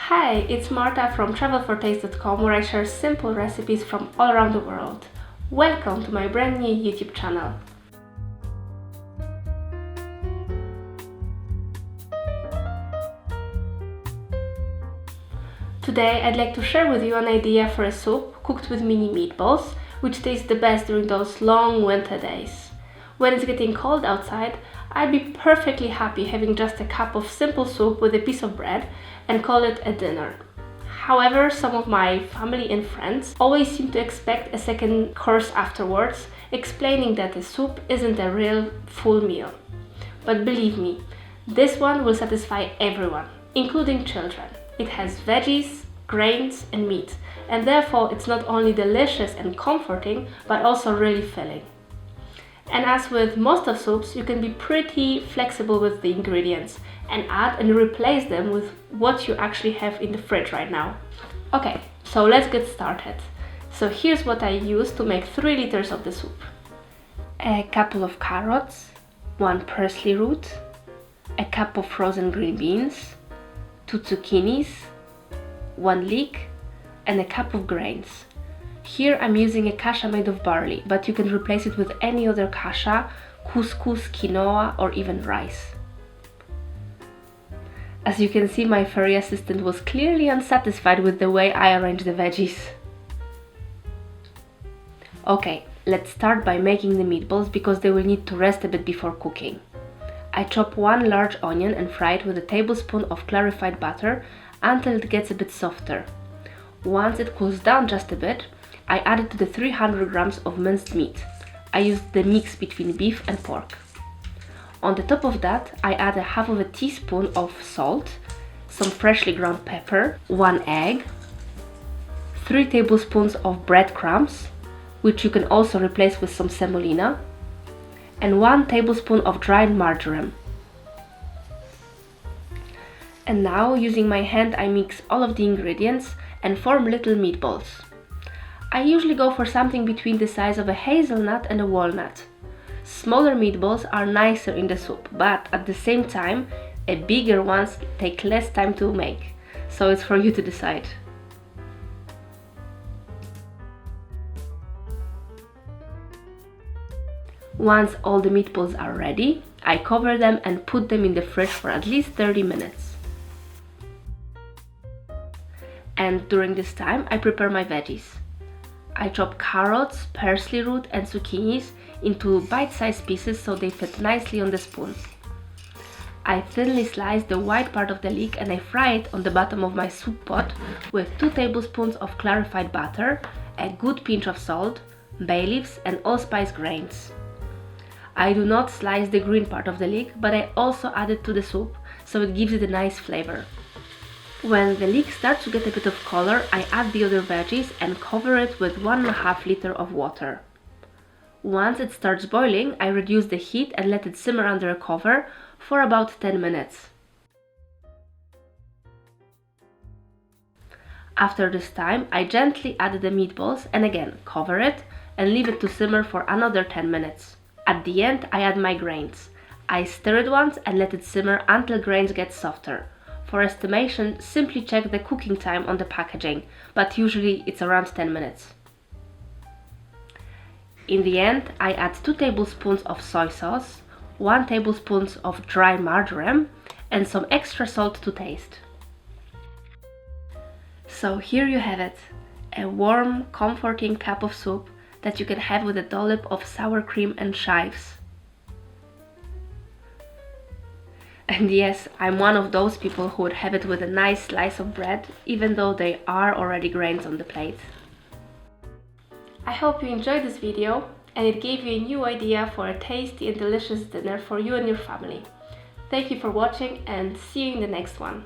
Hi, it's Marta from travelfortaste.com, where I share simple recipes from all around the world. Welcome to my brand new YouTube channel. Today I'd like to share with you an idea for a soup cooked with mini meatballs, which tastes the best during those long winter days. When it's getting cold outside, I'd be perfectly happy having just a cup of simple soup with a piece of bread and call it a dinner. However, some of my family and friends always seem to expect a second course afterwards, explaining that the soup isn't a real full meal. But believe me, this one will satisfy everyone, including children. It has veggies, grains and meat, and therefore it's not only delicious and comforting, but also really filling. And as with most of soups, you can be pretty flexible with the ingredients and add and replace them with what you actually have in the fridge right now. Okay, so let's get started. So here's what I use to make 3 liters of the soup. A couple of carrots, 1 parsley root, a cup of frozen green beans, 2 zucchinis, 1 leek, and a cup of grains. Here I'm using a kasha made of barley, but you can replace it with any other kasha, couscous, quinoa, or even rice. As you can see, my furry assistant was clearly unsatisfied with the way I arranged the veggies. Okay, let's start by making the meatballs because they will need to rest a bit before cooking. I chop 1 large onion and fry it with a tablespoon of clarified butter until it gets a bit softer. Once it cools down just a bit, I add it to the 300 grams of minced meat. I used the mix between beef and pork. On the top of that, I add a half of a teaspoon of salt, some freshly ground pepper, 1 egg, 3 tablespoons of breadcrumbs, which you can also replace with some semolina, and 1 tablespoon of dried marjoram. And now, using my hand, I mix all of the ingredients and form little meatballs. I usually go for something between the size of a hazelnut and a walnut. Smaller meatballs are nicer in the soup, but at the same time, bigger ones take less time to make, so it's for you to decide. Once all the meatballs are ready, I cover them and put them in the fridge for at least 30 minutes. And during this time, I prepare my veggies. I chop carrots, parsley root and zucchinis into bite-sized pieces so they fit nicely on the spoon. I thinly slice the white part of the leek and I fry it on the bottom of my soup pot with 2 tablespoons of clarified butter, a good pinch of salt, bay leaves and allspice grains. I do not slice the green part of the leek, but I also add it to the soup so it gives it a nice flavor. When the leek starts to get a bit of color, I add the other veggies and cover it with 1.5 liters of water. Once it starts boiling, I reduce the heat and let it simmer under a cover for about 10 minutes. After this time, I gently add the meatballs and again cover it and leave it to simmer for another 10 minutes. At the end, I add my grains. I stir it once and let it simmer until grains get softer. For estimation, simply check the cooking time on the packaging, but usually it's around 10 minutes. In the end, I add 2 tablespoons of soy sauce, 1 tablespoon of dry marjoram, and some extra salt to taste. So here you have it, a warm, comforting cup of soup that you can have with a dollop of sour cream and chives. And yes, I'm one of those people who would have it with a nice slice of bread, even though they are already grains on the plate. I hope you enjoyed this video and it gave you a new idea for a tasty and delicious dinner for you and your family. Thank you for watching and see you in the next one.